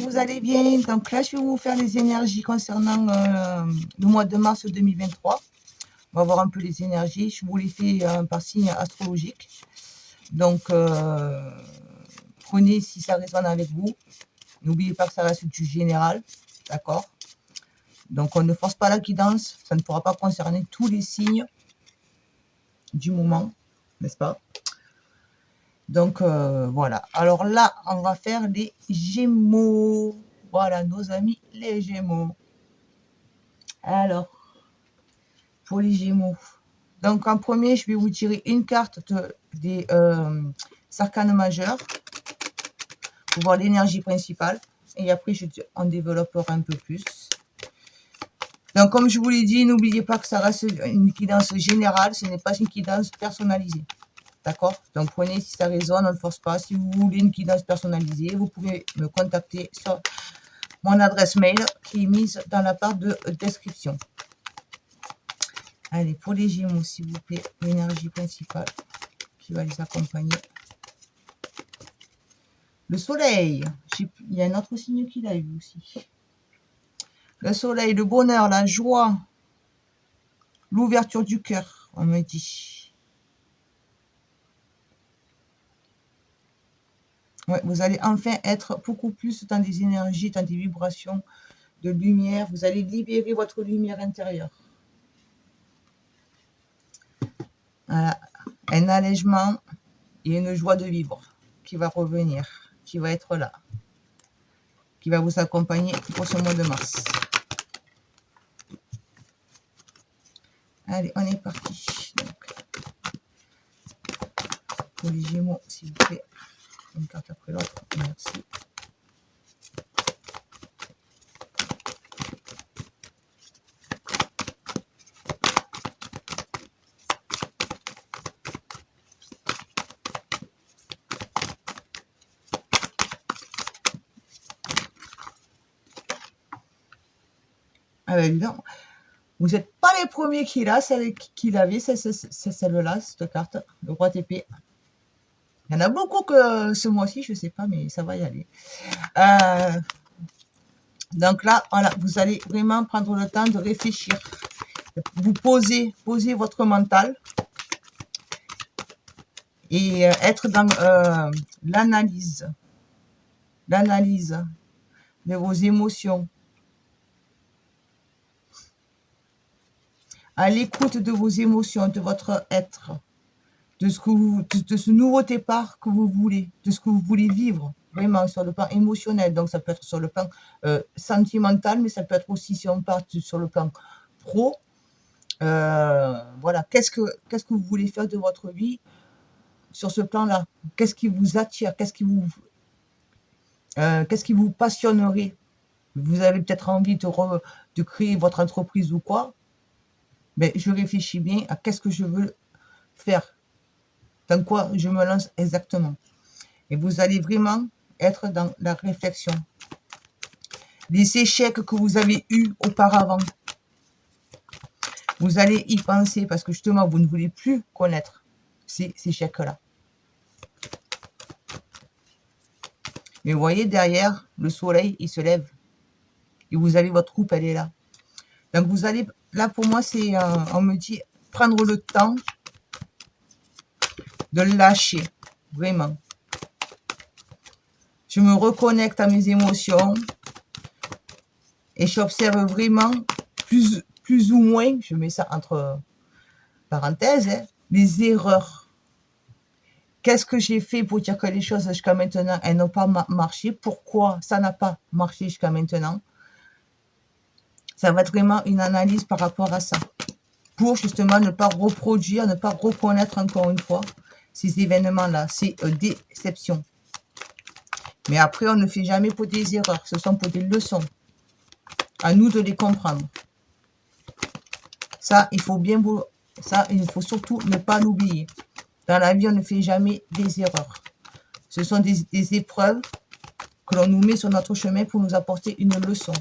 vous allez bien. Donc là, je vais vous faire les énergies concernant le mois de mars 2023. On va voir un peu les énergies. Je vous les fais par signe astrologique. Donc, prenez si ça résonne avec vous. N'oubliez pas que ça reste du général. D'accord? Donc, on ne force pas la guidance. Ça ne pourra pas concerner tous les signes du moment. N'est-ce pas? Donc, voilà. Alors là, on va faire les Gémeaux. Voilà, nos amis les Gémeaux. Alors, pour les Gémeaux. Donc, en premier, je vais vous tirer une carte des arcanes majeurs pour voir l'énergie principale. Et après, on développera un peu plus. Donc, comme je vous l'ai dit, n'oubliez pas que ça reste une guidance générale. Ce n'est pas une guidance personnalisée. D'accord? Donc, prenez si ça résonne, on ne force pas. Si vous voulez une guidance personnalisée, vous pouvez me contacter sur mon adresse mail qui est mise dans la barre de description. Allez, pour les Gémeaux, s'il vous plaît, l'énergie principale qui va les accompagner. Le soleil. Il y a un autre signe qu'il a eu aussi. Le soleil, le bonheur, la joie, l'ouverture du cœur, on me dit. Ouais, vous allez enfin être beaucoup plus dans des énergies, dans des vibrations de lumière. Vous allez libérer votre lumière intérieure. Voilà. Un allègement et une joie de vivre qui va revenir, qui va être là, qui va vous accompagner pour ce mois de mars. Allez, on est parti. Donc, pour les Gémeaux, s'il vous plaît, une carte après l'autre. Merci. Ah ben évidemment, vous n'êtes pas les premiers qui l'a, celle qui l'avait, c'est celle-là, cette carte, le roi d'épée. Il y en a beaucoup que ce mois-ci, je ne sais pas, mais ça va y aller. Donc là, voilà, vous allez vraiment prendre le temps de réfléchir. Vous posez votre mental et être dans l'analyse de vos émotions. À l'écoute de vos émotions, de votre être, de ce nouveau départ que vous voulez, de ce que vous voulez vivre, vraiment sur le plan émotionnel. Donc ça peut être sur le plan sentimental, mais ça peut être aussi si on part sur le plan pro. Voilà, qu'est-ce que vous voulez faire de votre vie sur ce plan-là? Qu'est-ce qui vous attire? Qu'est-ce qui vous passionnerait? Vous avez peut-être envie de créer votre entreprise ou quoi? Mais je réfléchis bien à qu'est-ce que je veux faire, dans quoi je me lance exactement. Et vous allez vraiment être dans la réflexion. Les échecs que vous avez eus auparavant, vous allez y penser parce que justement, vous ne voulez plus connaître ces échecs-là. Mais vous voyez, derrière, le soleil, il se lève. Et vous avez votre coupe, elle est là. Donc, vous allez, là, pour moi, c'est, on me dit, prendre le temps de lâcher, vraiment. Je me reconnecte à mes émotions et j'observe vraiment plus ou moins, je mets ça entre parenthèses, hein, les erreurs. Qu'est-ce que j'ai fait pour dire que les choses jusqu'à maintenant, elles n'ont pas marché? Pourquoi ça n'a pas marché jusqu'à maintenant? Ça va être vraiment une analyse par rapport à ça. Pour justement ne pas reproduire, ne pas reconnaître encore une fois ces événements-là, ces déceptions. Mais après, on ne fait jamais pour des erreurs, ce sont pour des leçons. À nous de les comprendre. Ça, il faut bien vous... Ça, il faut surtout ne pas l'oublier. Dans la vie, on ne fait jamais des erreurs. Ce sont des épreuves que l'on nous met sur notre chemin pour nous apporter une leçon.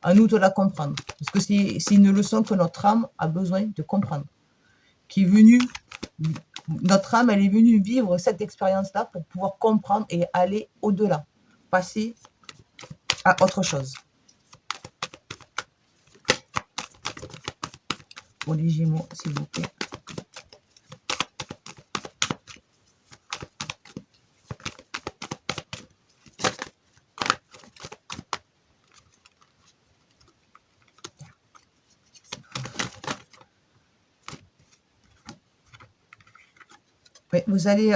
À nous de la comprendre. Parce que c'est une leçon que notre âme a besoin de comprendre. Qui est venue... Notre âme, elle est venue vivre cette expérience-là pour pouvoir comprendre et aller au-delà. Passer à autre chose. Pour les Gémeaux, s'il vous plaît. Oui, vous allez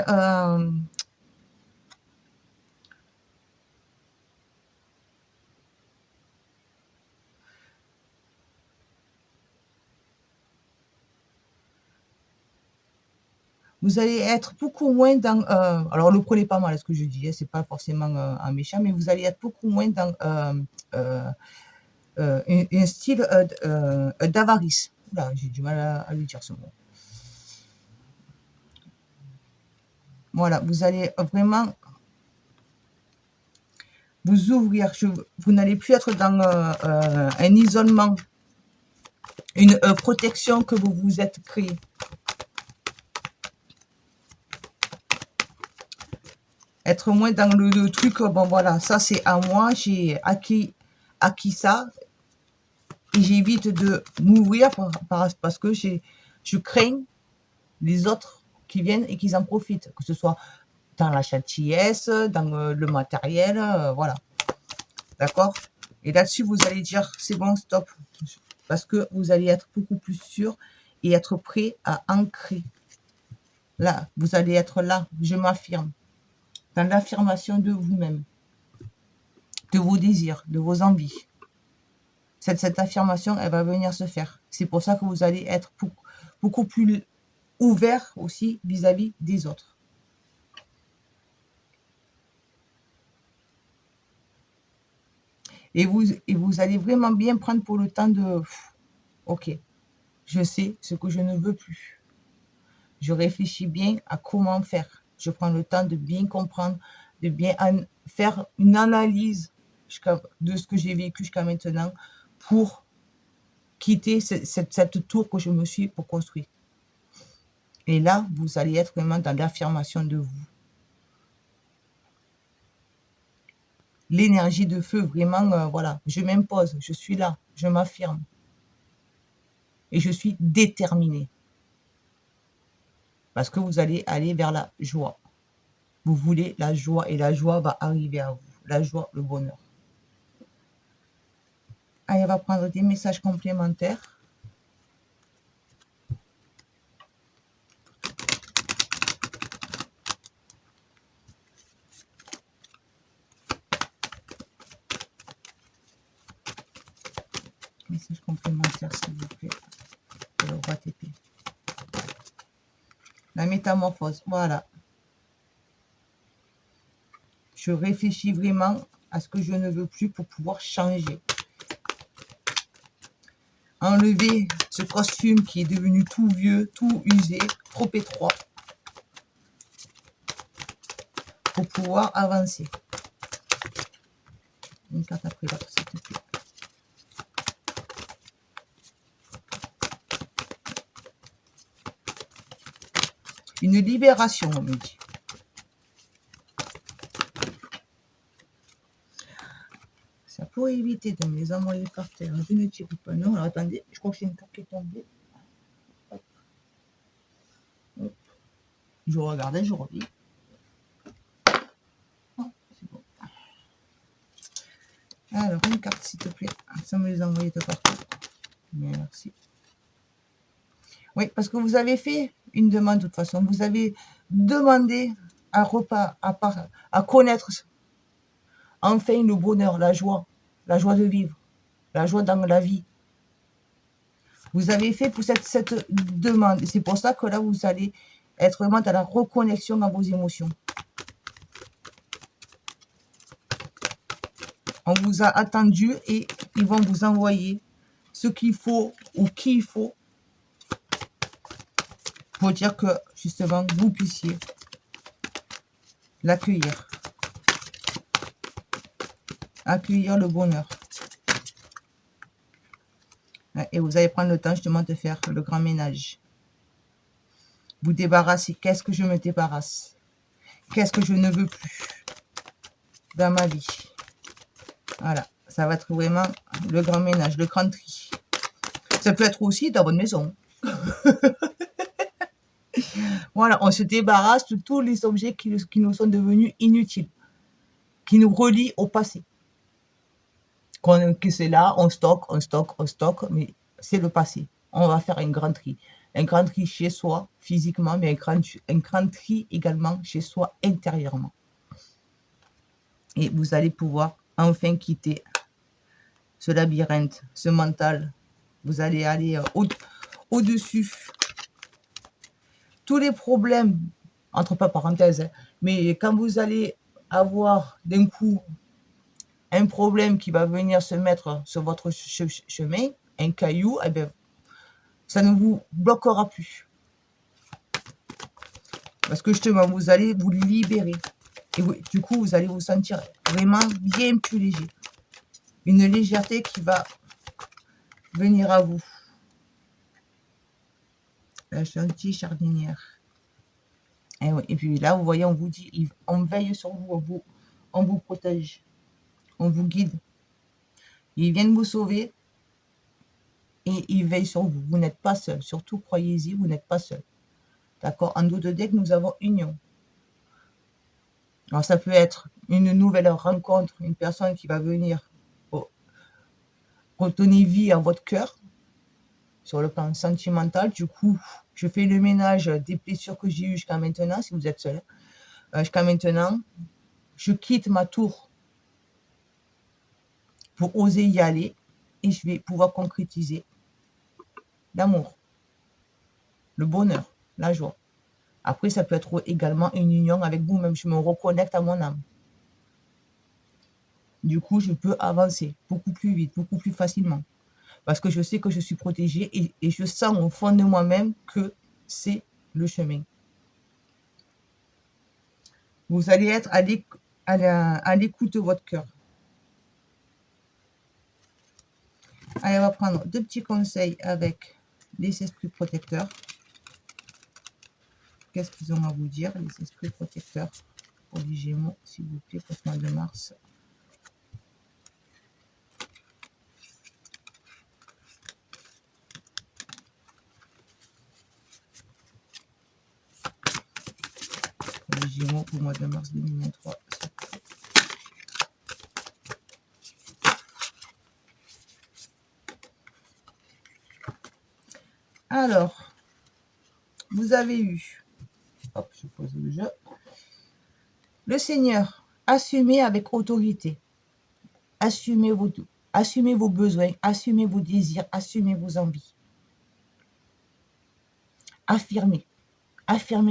être beaucoup moins dans... alors, ne le prenez pas mal à ce que je dis, hein, c'est pas forcément un méchant, mais vous allez être beaucoup moins dans un style d'avarice. Là, j'ai du mal à lui dire ce mot. Voilà, vous allez vraiment vous ouvrir. Vous n'allez plus être dans un isolement, une protection que vous vous êtes créé. Être moins dans le truc, bon voilà, ça c'est à moi, j'ai acquis ça, et j'évite de m'ouvrir parce que je crains les autres qui viennent et qu'ils en profitent, que ce soit dans la gentillesse, dans le matériel, voilà. D'accord? Et là-dessus, vous allez dire, c'est bon, stop. Parce que vous allez être beaucoup plus sûr et être prêt à ancrer. Là, vous allez être là, je m'affirme. Dans l'affirmation de vous-même, de vos désirs, de vos envies. Cette affirmation, elle va venir se faire. C'est pour ça que vous allez être beaucoup plus ouvert aussi vis-à-vis des autres. Et vous allez vraiment bien prendre pour le temps de... Ok, je sais ce que je ne veux plus. Je réfléchis bien à comment faire. Je prends le temps de bien comprendre, de bien faire une analyse de ce que j'ai vécu jusqu'à maintenant pour quitter cette tour que je me suis pour construire. Et là, vous allez être vraiment dans l'affirmation de vous. L'énergie de feu, vraiment, voilà, je m'impose, je suis là, je m'affirme. Et je suis déterminée. Parce que vous allez aller vers la joie. Vous voulez la joie et la joie va arriver à vous. La joie, le bonheur. Allez, on va prendre des messages complémentaires. Message complémentaire, s'il vous plaît. Le roi TP. La métamorphose, voilà. Je réfléchis vraiment à ce que je ne veux plus pour pouvoir changer. Enlever ce costume qui est devenu tout vieux, tout usé, trop étroit. Pour pouvoir avancer. Une carte après l'autre, s'il te plaît. Une libération, on me dit. Ça pourrait éviter de me les envoyer par terre. Je ne tire pas. Non, alors attendez, je crois que c'est une carte qui est tombée. Hop. Hop. Je regardais, je revis. Oh, c'est bon. Alors, une carte, s'il te plaît. Ça me les a envoyées de partout. Merci. Oui, parce que vous avez fait une demande de toute façon. Vous avez demandé à connaître enfin le bonheur, la joie de vivre, la joie dans la vie. Vous avez fait pour cette demande. Et c'est pour ça que là, vous allez être vraiment dans la reconnexion à vos émotions. On vous a attendu et ils vont vous envoyer ce qu'il faut ou qui il faut pour dire que, justement, vous puissiez l'accueillir. Accueillir le bonheur. Et vous allez prendre le temps, justement, de faire le grand ménage. Vous débarrasser. Qu'est-ce que je me débarrasse? Qu'est-ce que je ne veux plus dans ma vie? Voilà, ça va être vraiment le grand ménage, le grand tri. Ça peut être aussi dans votre maison. Voilà, on se débarrasse de tous les objets qui nous sont devenus inutiles, qui nous relient au passé. Que c'est là, on stocke, mais c'est le passé. On va faire un grand tri. Un grand tri chez soi, physiquement, mais un grand tri également chez soi, intérieurement. Et vous allez pouvoir enfin quitter ce labyrinthe, ce mental. Vous allez aller au-dessus. Tous les problèmes, entre parenthèses, hein, mais quand vous allez avoir d'un coup un problème qui va venir se mettre sur votre chemin, un caillou, eh bien, ça ne vous bloquera plus. Parce que justement, vous allez vous libérer. Et du coup, vous allez vous sentir vraiment bien plus léger. Une légèreté qui va venir à vous. La gentille jardinière. Et, oui. Et puis là, vous voyez, on vous dit, on veille sur vous, on vous protège, on vous guide. Ils viennent vous sauver et ils veillent sur vous. Vous n'êtes pas seul. Surtout, croyez-y, vous n'êtes pas seul. D'accord? En dos de deck, nous avons union. Alors, ça peut être une nouvelle rencontre, une personne qui va venir redonner vie à votre cœur sur le plan sentimental. Du coup, je fais le ménage des blessures que j'ai eues jusqu'à maintenant, si vous êtes seul. Jusqu'à maintenant, je quitte ma tour pour oser y aller et je vais pouvoir concrétiser l'amour, le bonheur, la joie. Après, ça peut être également une union avec vous-même. Je me reconnecte à mon âme. Du coup, je peux avancer beaucoup plus vite, beaucoup plus facilement. Parce que je sais que je suis protégée et je sens au fond de moi-même que c'est le chemin. Vous allez être à l'écoute de votre cœur. Allez, on va prendre 2 petits conseils avec les esprits protecteurs. Qu'est-ce qu'ils ont à vous dire, les esprits protecteurs, pour les Gémeaux, s'il vous plaît, pour ce mois de mars. Pour les Gémeaux, pour le mois de mars 2023. Alors, vous avez eu, hop, je pose le jeu, le Seigneur, assumez avec autorité, assumez vos besoins, assumez vos désirs, assumez vos envies. Affirmez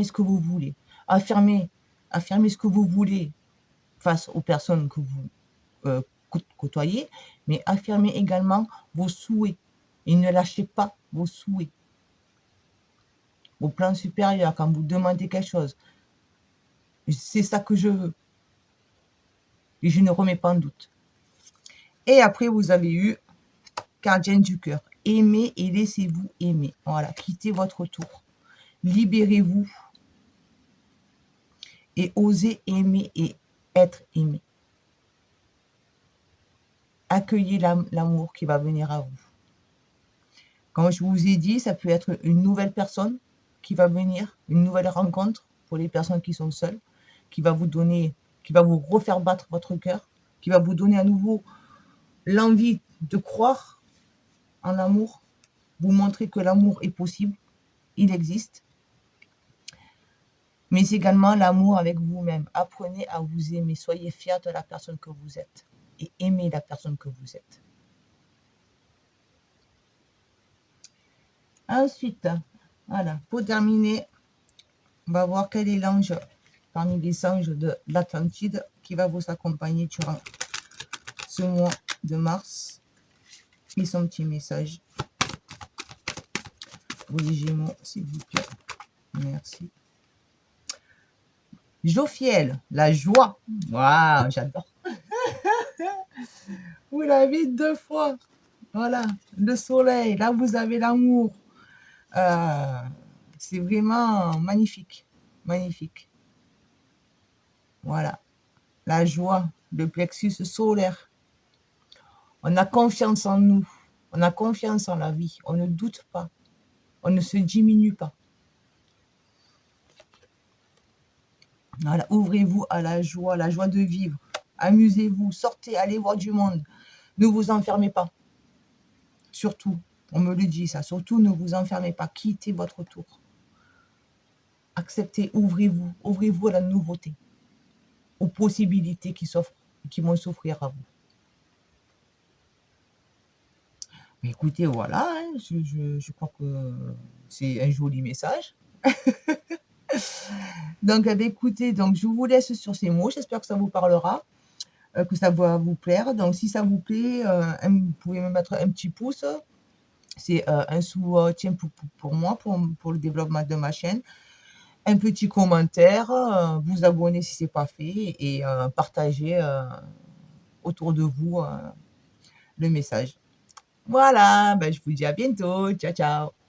ce que vous voulez, affirmez ce que vous voulez face aux personnes que vous côtoyez, mais affirmez également vos souhaits et ne lâchez pas vos souhaits. Au plan supérieur, quand vous demandez quelque chose, c'est ça que je veux. Et je ne remets pas en doute. Et après, vous avez eu Gardien du cœur. Aimez et laissez-vous aimer. Voilà, quittez votre tour. Libérez-vous. Et osez aimer et être aimé. Accueillez l'amour qui va venir à vous. Comme je vous ai dit, ça peut être une nouvelle personne qui va venir, une nouvelle rencontre pour les personnes qui sont seules, qui va vous donner, qui va vous refaire battre votre cœur, qui va vous donner à nouveau l'envie de croire en l'amour, vous montrer que l'amour est possible, il existe. Mais également l'amour avec vous-même. Apprenez à vous aimer, soyez fiers de la personne que vous êtes et aimez la personne que vous êtes. Ensuite, voilà, pour terminer, on va voir quel est l'ange parmi les anges de l'Atlantide qui va vous accompagner durant ce mois de mars. Et son petit message pour les Gémeaux, s'il vous plaît. Merci. Jophiel, la joie. Waouh, j'adore. Vous l'avez 2 fois. Voilà, le soleil, là vous avez l'amour. C'est vraiment magnifique, magnifique. Voilà, la joie, le plexus solaire. On a confiance en nous. On a confiance en la vie. On ne doute pas. On ne se diminue pas. Voilà, ouvrez-vous à la joie de vivre. Amusez-vous, sortez, allez voir du monde. Ne vous enfermez pas. Surtout, on me le dit ça, surtout ne vous enfermez pas. Quittez votre tour. Acceptez, ouvrez-vous à la nouveauté, aux possibilités qui s'offrent, qui vont s'offrir à vous. Mais écoutez, voilà, hein, je crois que c'est un joli message. Donc, écoutez, donc je vous laisse sur ces mots. J'espère que ça vous parlera, que ça va vous plaire. Donc, si ça vous plaît, vous pouvez me mettre un petit pouce. C'est un soutien pour moi, pour le développement de ma chaîne. Un petit commentaire, vous abonner si ce n'est pas fait et partager autour de vous le message. Voilà, ben, je vous dis à bientôt. Ciao, ciao.